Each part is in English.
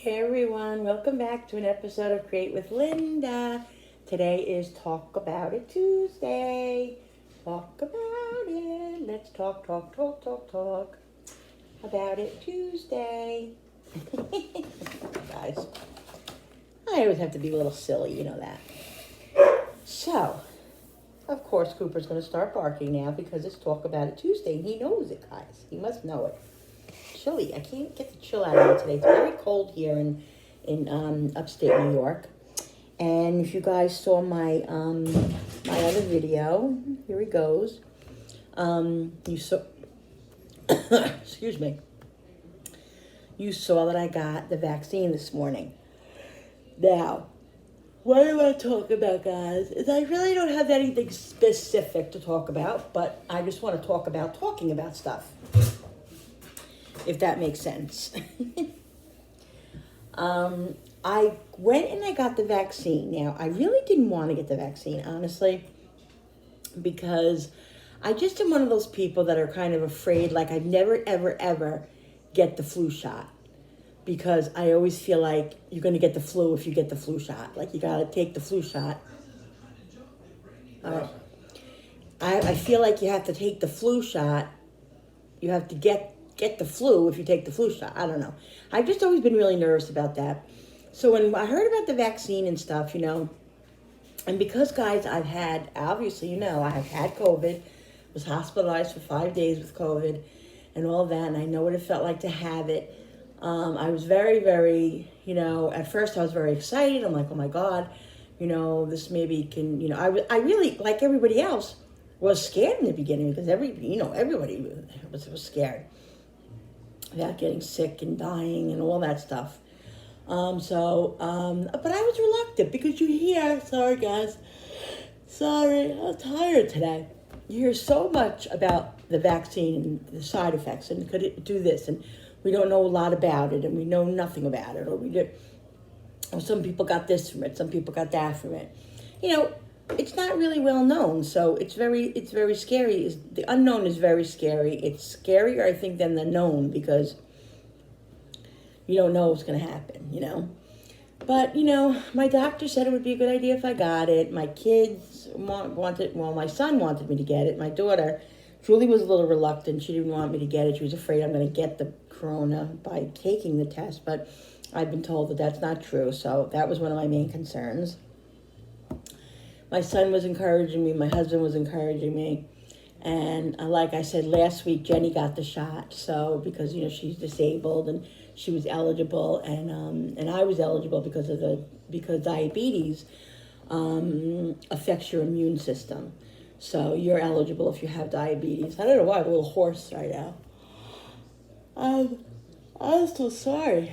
Hey everyone, welcome back to an episode of Create with Linda. Today is Talk About It Tuesday. Talk about it. Let's talk about it Tuesday. Guys, I always have to be a little silly, you know that. So, of course, Cooper's going to start barking now because it's Talk About It Tuesday, and he knows it, guys. He must know it. Chilly. I can't get the chill out of me today. It's very cold here in upstate New York. And if you guys saw my my other video, here he goes. You saw, excuse me. You saw that I got the vaccine this morning. Now, what I want to talk about, guys, is I really don't have anything specific to talk about, but I just want to talk about talking about stuff, if that makes sense. I went and I got the vaccine. Now, I really didn't want to get the vaccine, honestly, because I just am one of those people that are kind of afraid, like I'd never, ever, ever get the flu shot, because I always feel like you're going to get the flu if you get the flu shot. Like, you got to take the flu shot. I feel like you have to take the flu shot. You have to get the flu if you take the flu shot. I don't know. I've just always been really nervous about that. So when I heard about the vaccine and stuff, and because, guys, I've had, obviously, I have had COVID, was hospitalized for 5 days with COVID and all that, and I know what it felt like to have it. I was very, very, at first I was very excited. I'm like, oh my God, this maybe can, I really, like everybody else, was scared in the beginning because everybody was scared about getting sick and dying and all that stuff. But I was reluctant because you hear, sorry guys, I'm tired today. You hear so much about the vaccine and the side effects and could it do this, and we don't know a lot about it and we know nothing about it, or some people got this from it, some people got that from it. It's not really well known, so it's very scary. The unknown is very scary. It's scarier, I think, than the known because you don't know what's going to happen, But, my doctor said it would be a good idea if I got it. My kids my son wanted me to get it. My daughter, Julie, was a little reluctant. She didn't want me to get it. She was afraid I'm going to get the corona by taking the test, but I've been told that that's not true, so that was one of my main concerns. My son was encouraging me. My husband was encouraging me. And like I said last week, Jenny got the shot. So because, she's disabled and she was eligible, and I was eligible because diabetes affects your immune system. So you're eligible if you have diabetes. I don't know why I'm a little hoarse right now. I'm so sorry.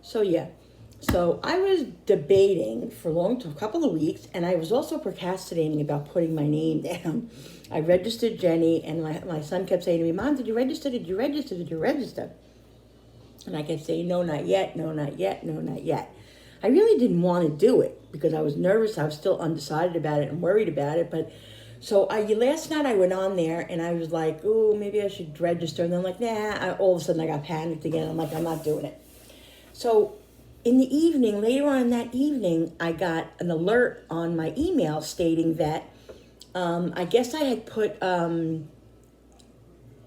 So yeah. So I was debating for a couple of weeks, and I was also procrastinating about putting my name down. I registered Jenny, and my son kept saying to me, Mom, did you register? Did you register? Did you register? And I kept saying, no, not yet, no, not yet, no, not yet. I really didn't want to do it because I was nervous. I was still undecided about it and worried about it. But so last night I went on there, and I was like, oh, maybe I should register. And then I'm like, nah. All of a sudden I got panicked again. I'm like, I'm not doing it. So in the evening, later on in that evening, I got an alert on my email stating that I guess I had put I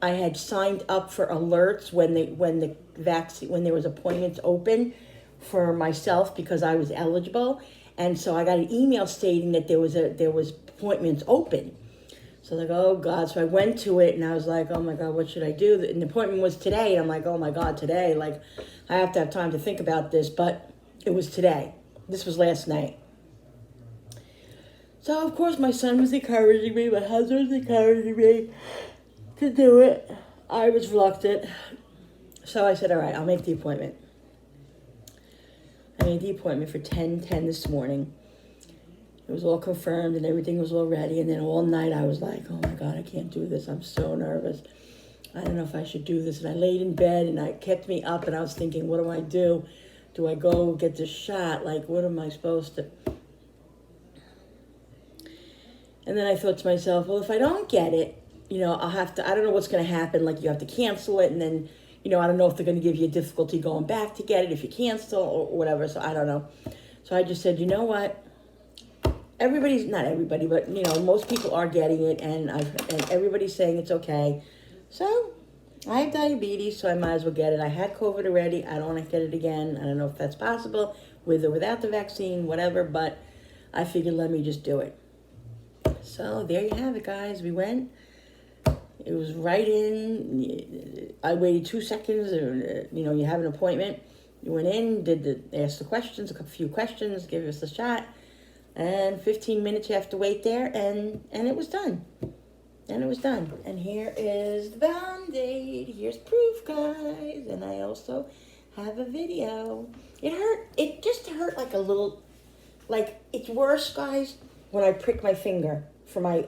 had signed up for alerts when the vaccine, when there was appointments open for myself because I was eligible, and so I got an email stating that there was appointments open. So like, oh God. So I went to it and I was like, oh my God, what should I do? And the appointment was today. And I'm like, oh my God, today. Like, I have to have time to think about this, but it was today. This was last night. So of course my son was encouraging me. My husband was encouraging me to do it. I was reluctant. So I said, all right, I'll make the appointment. I made the appointment for 10:10 this morning. It was all confirmed and everything was all ready. And then all night I was like, oh my God, I can't do this. I'm so nervous. I don't know if I should do this. And I laid in bed and it kept me up, and I was thinking, what do I do? Do I go get this shot? Like, what am I supposed to? And then I thought to myself, well, if I don't get it, I'll have to, I don't know what's going to happen. Like, you have to cancel it. And then, I don't know if they're going to give you a difficulty going back to get it if you cancel or whatever. So I don't know. So I just said, you know what? Everybody's, not everybody, but most people are getting it, and everybody's saying it's okay. So I have diabetes, so I might as well get it. I had COVID already. I don't want to get it again. I don't know if that's possible with or without the vaccine, whatever, but I figured let me just do it. So there you have it, guys. We went. It was right in. I waited 2 seconds. You have an appointment. You went in, asked the questions, a few questions, give us a shot, and 15 minutes you have to wait there, and it was done. And it was done. And here is the Band-Aid. Here's proof, guys. And I also have a video. It hurt. It just hurt like a little, like it's worse, guys, when I prick my finger for my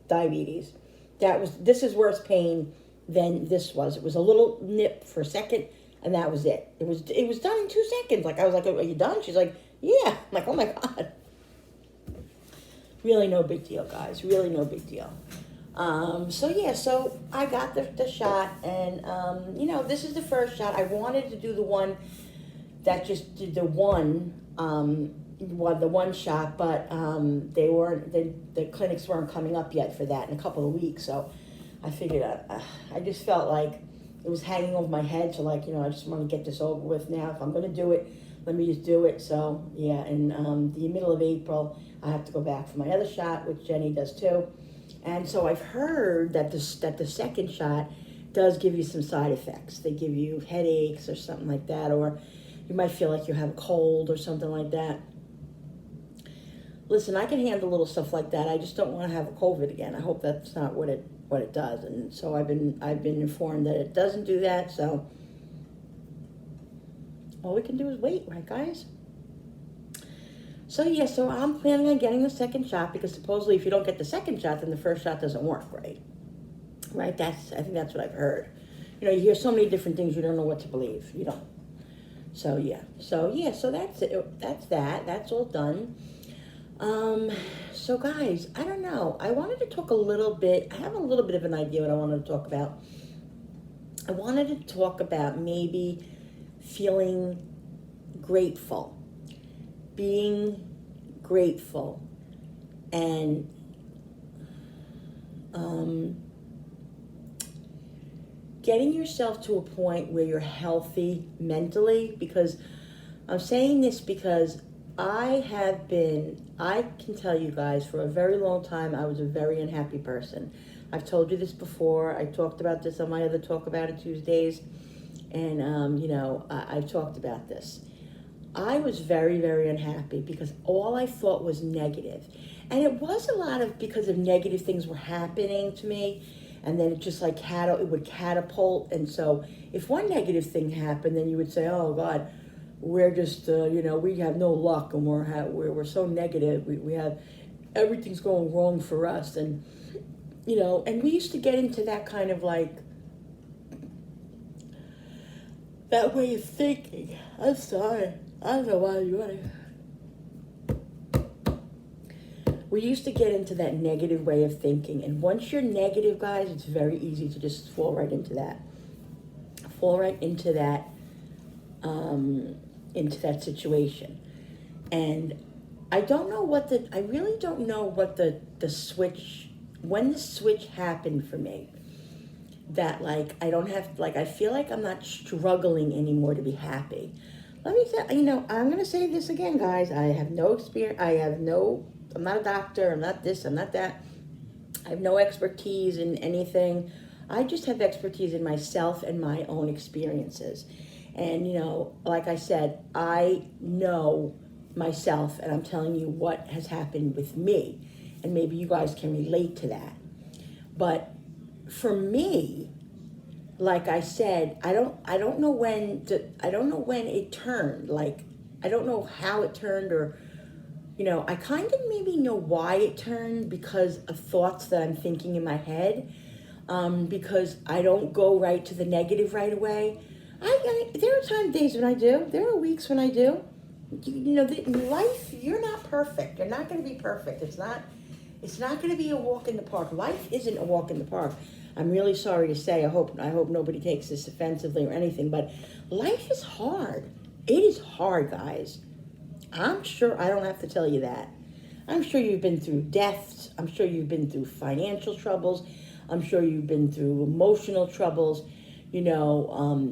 diabetes. This is worse pain than this was. It was a little nip for a second, and that was it. It was done in 2 seconds. Like I was like, "Are you done?" She's like, "Yeah." I'm like, "Oh my God." Really no big deal, guys. Really no big deal. So I got the shot, and this is the first shot. I wanted to do the one that just did the one shot, but the clinics weren't coming up yet for that in a couple of weeks. So I figured I just felt like it was hanging over my head. So I just want to get this over with now. If I'm going to do it, let me just do it. So yeah, in the middle of April, I have to go back for my other shot, which Jenny does too. And so I've heard that the second shot does give you some side effects. They give you headaches or something like that, or you might feel like you have a cold or something like that. Listen, I can handle little stuff like that. I just don't want to have a COVID again. I hope that's not what it does. And so I've been informed that it doesn't do that. So all we can do is wait, right, guys? So yeah, so I'm planning on getting the second shot because supposedly if you don't get the second shot, then the first shot doesn't work, right? Right? I think that's what I've heard. You hear so many different things, you don't know what to believe. You don't. So yeah. So that's it. That's that. That's all done. So guys, I don't know. I wanted to talk a little bit. I have a little bit of an idea what I wanted to talk about. I wanted to talk about maybe feeling grateful. Being grateful and getting yourself to a point where you're healthy mentally, because I'm saying this because I can tell you guys, for a very long time, I was a very unhappy person. I've told you this before. I talked about this on my other Talk About It Tuesdays, and I've talked about this. I was very, very unhappy because all I thought was negative. And it was a lot of because of negative things were happening to me. And then it just it would catapult. And so if one negative thing happened, then you would say, oh God, we're just, we have no luck and we're so negative. We have, everything's going wrong for us. And, and we used to get into that kind of that way of thinking. I'm sorry. I don't know why you want to. We used to get into that negative way of thinking. And once you're negative, guys, it's very easy to just fall right into that. Fall right into that situation. And I really don't know what the switch, when the switch happened for me. That I don't have, I feel like I'm not struggling anymore to be happy. Let me say, I'm going to say this again, guys. I have no experience. I'm not a doctor. I'm not this. I'm not that. I have no expertise in anything. I just have expertise in myself and my own experiences. And, like I said, I know myself, and I'm telling you what has happened with me. And maybe you guys can relate to that. But for me, like I said, I don't know when it turned. I don't know how it turned, or I kind of maybe know why it turned, because of thoughts that I'm thinking in my head. Because I don't go right to the negative right away. There are days when I do. There are weeks when I do. Life, you're not perfect. You're not going to be perfect. It's not going to be a walk in the park. Life isn't a walk in the park. I'm really sorry to say. I hope nobody takes this offensively or anything, but life is hard. It is hard, guys. I'm sure I don't have to tell you that. I'm sure you've been through deaths. I'm sure you've been through financial troubles. I'm sure you've been through emotional troubles.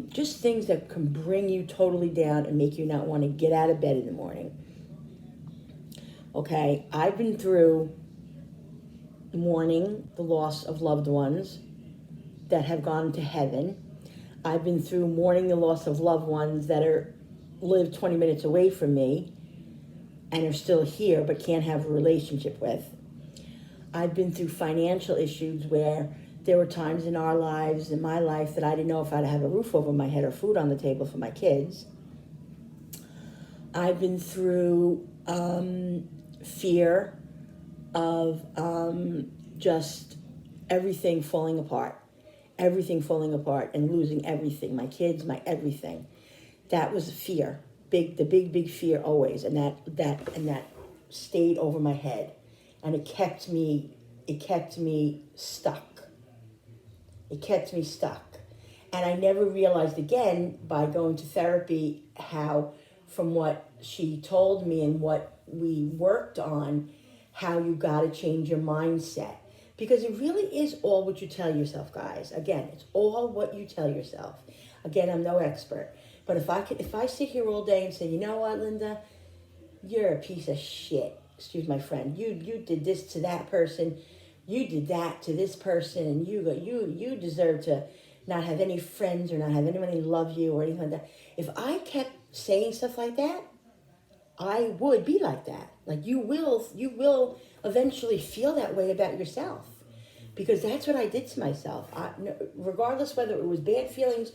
Just things that can bring you totally down and make you not want to get out of bed in the morning. Okay, I've been through mourning the loss of loved ones that have gone to heaven. I've been through mourning the loss of loved ones that live 20 minutes away from me and are still here but can't have a relationship with. I've been through financial issues where there were times in our lives, in my life, that I didn't know if I'd have a roof over my head or food on the table for my kids. I've been through fear of just everything falling apart and losing everything, my kids, my everything. That was a fear, the big fear always, and that stayed over my head, and it kept me stuck. It kept me stuck, and I never realized again by going to therapy how, from what she told me and what we worked on, how you got to change your mindset. Because it really is all what you tell yourself, guys. Again, it's all what you tell yourself. Again, I'm no expert. But if I sit here all day and say, you know what, Linda, you're a piece of shit. Excuse my friend. You did this to that person. You did that to this person, and you deserve to not have any friends or not have anybody love you or anything like that. If I kept saying stuff like that, I would be like that. Like you will eventually feel that way about yourself, because that's what I did to myself. Regardless whether it was bad feelings,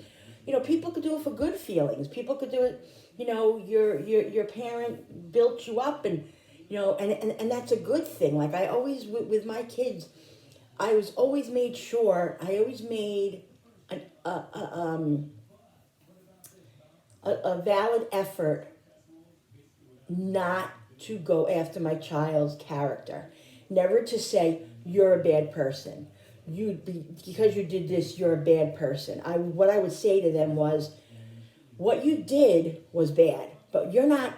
people could do it for good feelings. People could do it. Your parent built you up, and and that's a good thing. Like I always with my kids, I always made a valid effort not to go after my child's character. Never to say, you're a bad person. Because you did this, you're a bad person. What I would say to them was, what you did was bad, but you're not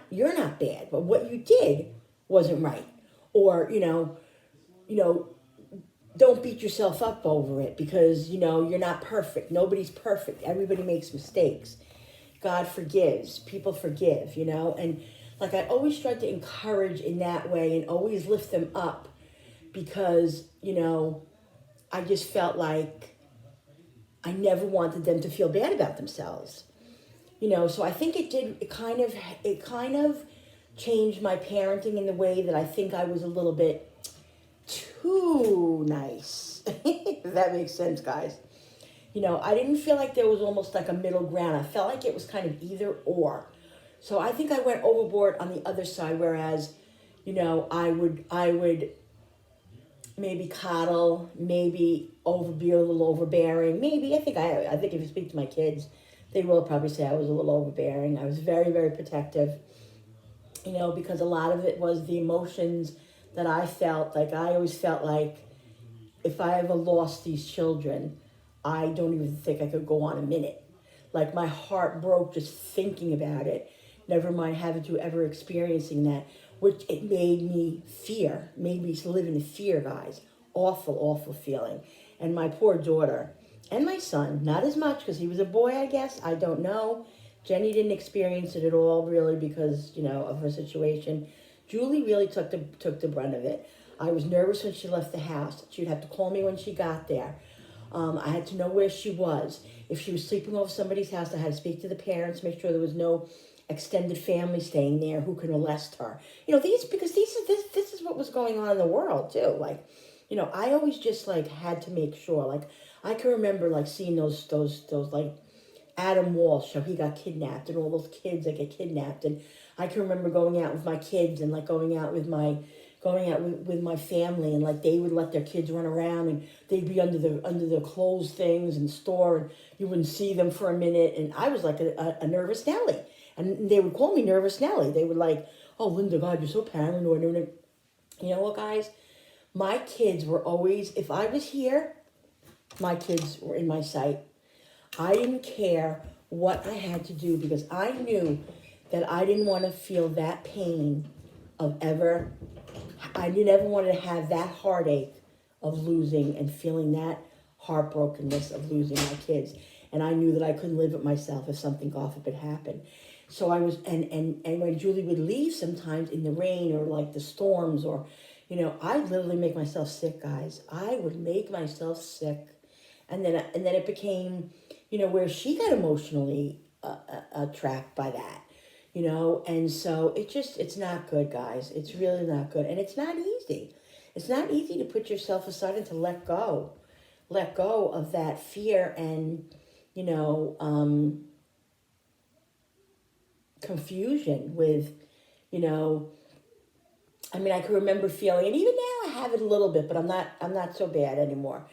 bad. But what you did wasn't right. Or, don't beat yourself up over it, because, you're not perfect. Nobody's perfect. Everybody makes mistakes. God forgives. People forgive, and like I always tried to encourage in that way and always lift them up, because, I just felt like I never wanted them to feel bad about themselves. So I think it kind of changed my parenting in the way that I think I was a little bit too nice. If that makes sense, guys. I didn't feel like there was almost like a middle ground. I felt like it was kind of either or. So I think I went overboard on the other side, whereas, I would maybe coddle, maybe be a little overbearing. Maybe I think if you speak to my kids, they will probably say I was a little overbearing. I was very, very protective, because a lot of it was the emotions that I felt. Like I always felt like if I ever lost these children, I don't even think I could go on a minute. Like my heart broke just thinking about it. Never mind having to ever experiencing that, which it made me live in fear, guys. Awful, awful feeling. And my poor daughter and my son, not as much because he was a boy, I guess. I don't know. Jenny didn't experience it at all, really, because, of her situation. Julie really took the brunt of it. I was nervous when she left the house. She'd have to call me when she got there. I had to know where she was. If she was sleeping over somebody's house, I had to speak to the parents, make sure there was no extended family staying there who can molest her. This is what was going on in the world too. Like, I always just like had to make sure. Like, I can remember like seeing those like Adam Walsh, how he got kidnapped, and all those kids that get kidnapped. And I can remember going out with my kids and like going out with my family, and like they would let their kids run around, and they'd be under the clothes things and store, and you wouldn't see them for a minute. And I was like a nervous Nelly. And they would call me Nervous Nelly. They would like, oh, Linda, God, you're so paranoid. You know what, guys? My kids were always, if I was here, my kids were in my sight. I didn't care what I had to do because I knew that I didn't want to feel that pain of ever, I didn't ever want to have that heartache of losing and feeling that heartbrokenness of losing my kids. And I knew that I couldn't live with myself if something, God forbid, happened. So I was, and when Julie would leave sometimes in the rain or like the storms or, I'd literally make myself sick, guys. I would make myself sick. And then it became, where she got emotionally trapped by that, and so it's not good, guys. It's really not good. And it's not easy. It's not easy to put yourself aside and to let go of that fear and, confusion with, I can remember feeling, and even now I have it a little bit, but I'm not so bad anymore.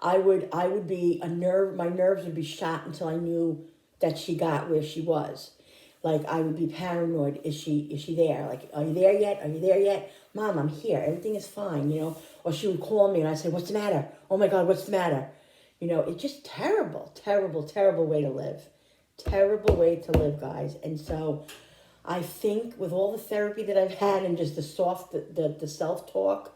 I would be my nerves would be shot until I knew that she got where she was. Like, I would be paranoid. Is she there? Like, are you there yet? Are you there yet? Mom, I'm here. Everything is fine, Or she would call me and I'd say, what's the matter? Oh my God, what's the matter? It's just terrible, terrible, terrible way to live. Terrible way to live, guys. And so I think with all the therapy that I've had and just the self-talk,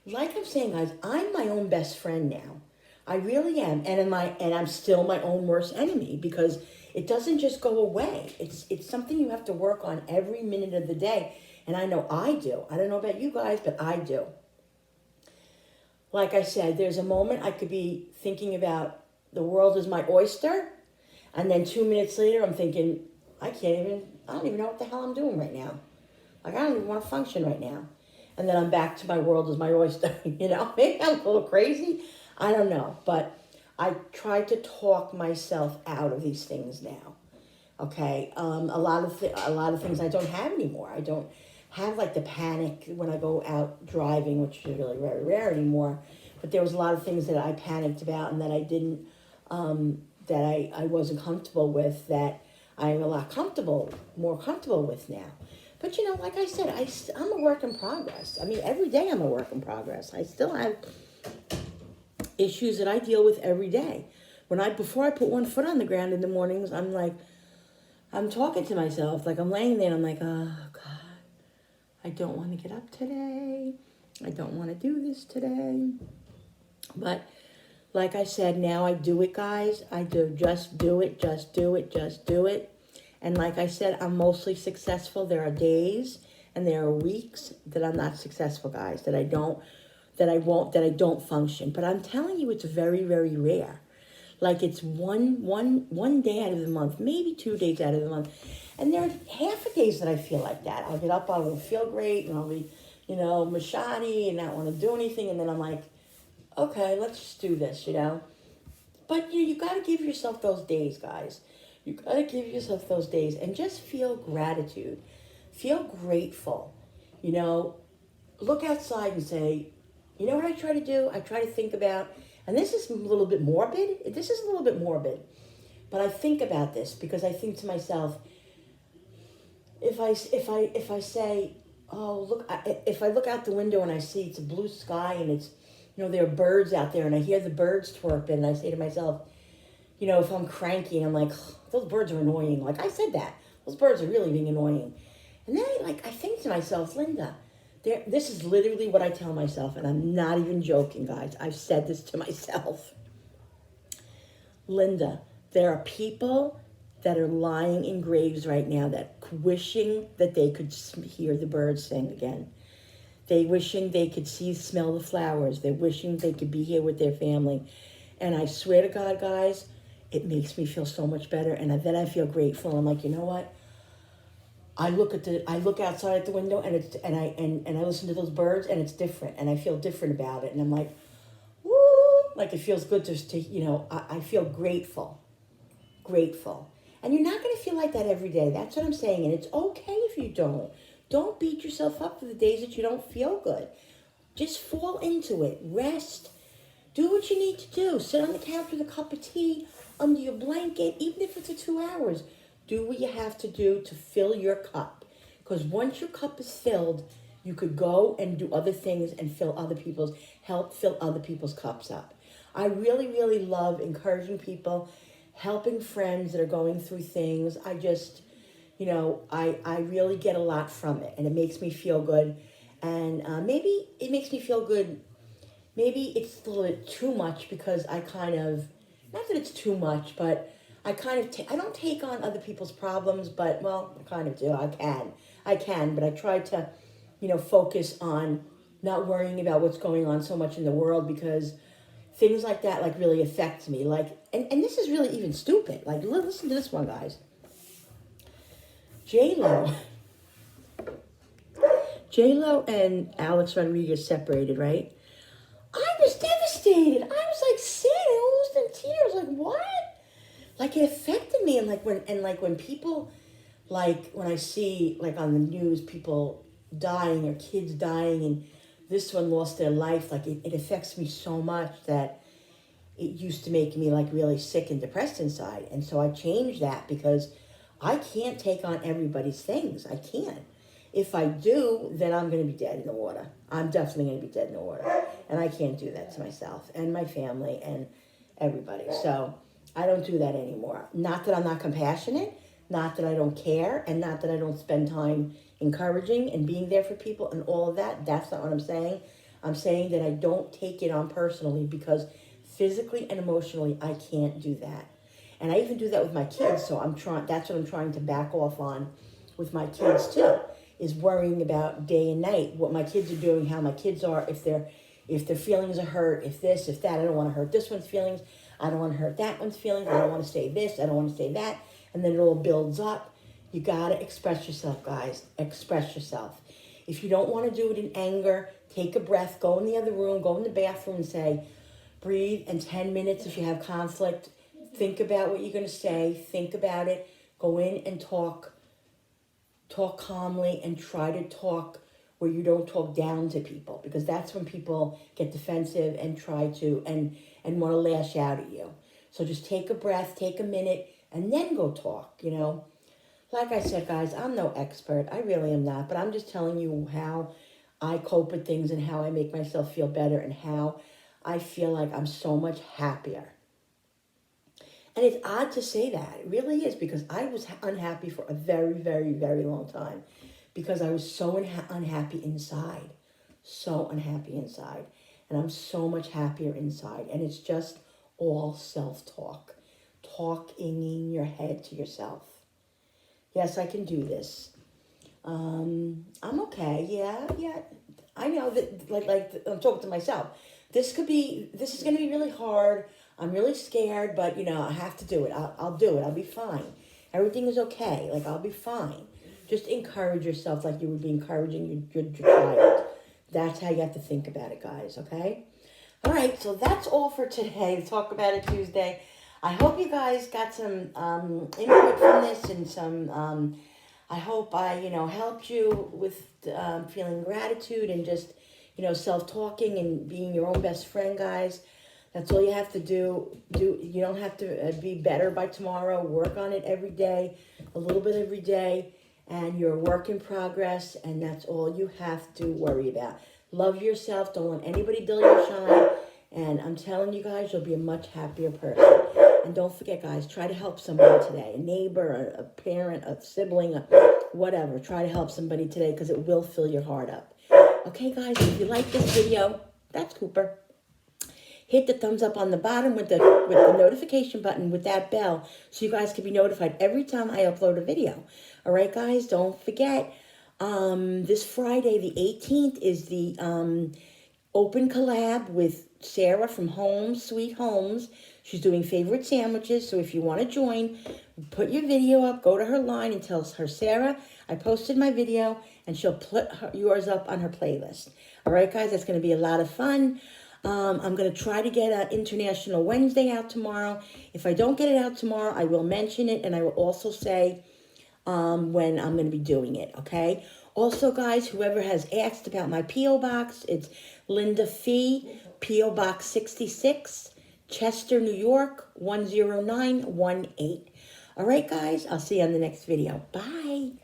like I'm saying, guys, I'm my own best friend now. I really am. And I'm still my own worst enemy because it doesn't just go away. It's something you have to work on every minute of the day. And I know I do. I don't know about you guys, but I do. Like I said, there's a moment I could be thinking about the world is my oyster. And then 2 minutes later, I'm thinking, I don't even know what the hell I'm doing right now. Like, I don't even want to function right now. And then I'm back to my world is my oyster, Maybe I'm a little crazy. I don't know. But I try to talk myself out of these things now. Okay? A lot of things I don't have anymore. I don't have like the panic when I go out driving, which is really very rare anymore. But there was a lot of things that I panicked about and that I didn't, that I wasn't comfortable with, that I'm a lot more comfortable with now. But like I said, I'm a work in progress. I mean, every day I'm a work in progress. I still have issues that I deal with every day. Before I put one foot on the ground in the mornings, I'm talking to myself, like I'm laying there and I'm like, oh God, I don't want to get up today. I don't want to do this today. But like I said, now I do it, guys. I do just do it, just do it, just do it. And like I said, I'm mostly successful. There are days and there are weeks that I'm not successful, guys, that I don't function. But I'm telling you, it's very, very rare. Like, it's one day out of the month, maybe 2 days out of the month. And there are half a days that I feel like that. I'll get up, I'll feel great, and I'll be, mashadi and not want to do anything. And then I'm like, okay, let's just do this, But, you got to give yourself those days, guys. You got to give yourself those days and just feel gratitude. Feel grateful. Look outside and say, you know what I try to do? I try to think about, and this is a little bit morbid. But I think about this because I think to myself, if I say, oh, look, if I look out the window and I see it's a blue sky and it's, there are birds out there and I hear the birds chirping and I say to myself, if I'm cranky and I'm like, those birds are annoying. Like I said that. Those birds are really being annoying. And then I think to myself, Linda, this is literally what I tell myself, and I'm not even joking, guys. I've said this to myself. Linda, there are people that are lying in graves right now that wishing that they could hear the birds sing again. They wishing they could smell the flowers. They're wishing they could be here with their family. And I swear to God, guys, it makes me feel so much better. And then I feel grateful. I'm like, you know what? I look outside at the window and I listen to those birds and it's different and I feel different about it. And I'm like, woo, like it feels good I feel grateful. And you're not going to feel like that every day. That's what I'm saying. And it's okay if you don't. Don't beat yourself up for the days that you don't feel good. Just fall into it. Rest. Do what you need to do. Sit on the couch with a cup of tea under your blanket, even if it's for 2 hours. Do what you have to do to fill your cup. Because once your cup is filled, you could go and do other things and help fill other people's cups up. I really, really love encouraging people, helping friends that are going through things. I just, I really get a lot from it, and it makes me feel good. And maybe it makes me feel good. Maybe it's a little bit too much because I kind of, not that it's too much, but I kind of, I don't take on other people's problems, but, well, I kind of do. I can, but I try to, focus on not worrying about what's going on so much in the world, because things like that, like, really affect me. Like, and this is really even stupid. Like, listen to this one, guys. J-Lo and Alex Rodriguez separated, right? I was devastated. I was like sad and almost in tears. Like, what? Like, it affected me. And when people, like, when I see, like, on the news, people dying or kids dying, and this one lost their life, like, it affects me so much that it used to make me, like, really sick and depressed inside. And so I changed that, because I can't take on everybody's things. I can't. If I do, then I'm going to be dead in the water. I'm definitely going to be dead in the water. And I can't do that to myself and my family and everybody. So I don't do that anymore. Not that I'm not compassionate, not that I don't care, and not that I don't spend time encouraging and being there for people and all of that. That's not what I'm saying. I'm saying that I don't take it on personally, because physically and emotionally, I can't do that. And I even do that with my kids. So that's what I'm trying to back off on with my kids too, is worrying about day and night, what my kids are doing, how my kids are, if their feelings are hurt, if this, if that. I don't want to hurt this one's feelings. I don't want to hurt that one's feelings. I don't want to say this. I don't want to say that. And then it all builds up. You got to express yourself, guys. Express yourself. If you don't want to do it in anger, take a breath, go in the other room, go in the bathroom and say, breathe, and 10 minutes if you have conflict, think about what you're going to say, think about it, go in and talk calmly, and try to talk where you don't talk down to people, because that's when people get defensive and try to, and want to lash out at you. So just take a breath, take a minute, and then go talk, Like I said, guys, I'm no expert. I really am not, but I'm just telling you how I cope with things and how I make myself feel better and how I feel like I'm so much happier. And it's odd to say that. It really is, because I was unhappy for a very, very, very long time, because I was so unhappy inside. So unhappy inside. And I'm so much happier inside. And it's just all self-talk. Talking in your head to yourself. Yes, I can do this. I'm okay. Yeah. I know that, like I'm talking to myself. This is going to be really hard. I'm really scared, but, I have to do it. I'll do it. I'll be fine. Everything is okay. Like, I'll be fine. Just encourage yourself like you would be encouraging your child. That's how you have to think about it, guys, okay? All right, so that's all for today, to Talk About It Tuesday. I hope you guys got some input from this, and some, I hope I, helped you with feeling gratitude and just, self-talking and being your own best friend, guys. That's all you have to do. You don't have to be better by tomorrow. Work on it every day, a little bit every day, and you're a work in progress, and that's all you have to worry about. Love yourself. Don't let anybody dull your shine, and I'm telling you guys, you'll be a much happier person. And don't forget, guys, try to help somebody today, a neighbor, a parent, a sibling, whatever. Try to help somebody today, because it will fill your heart up. Okay, guys, if you like this video, that's Cooper. Hit the thumbs up on the bottom with the notification button with that bell, so you guys can be notified every time I upload a video. All right, guys, don't forget, this Friday, the 18th, is the open collab with Sarah from Home Sweet Homes. She's doing favorite sandwiches, so if you want to join, put your video up, go to her line and tell her, Sarah, I posted my video, and she'll put yours up on her playlist. All right, guys, that's going to be a lot of fun. I'm going to try to get an International Wednesday out tomorrow. If I don't get it out tomorrow, I will mention it, and I will also say when I'm going to be doing it, okay? Also, guys, whoever has asked about my P.O. Box, it's Linda Fee, P.O. Box 66, Chester, New York, 10918. All right, guys, I'll see you on the next video. Bye.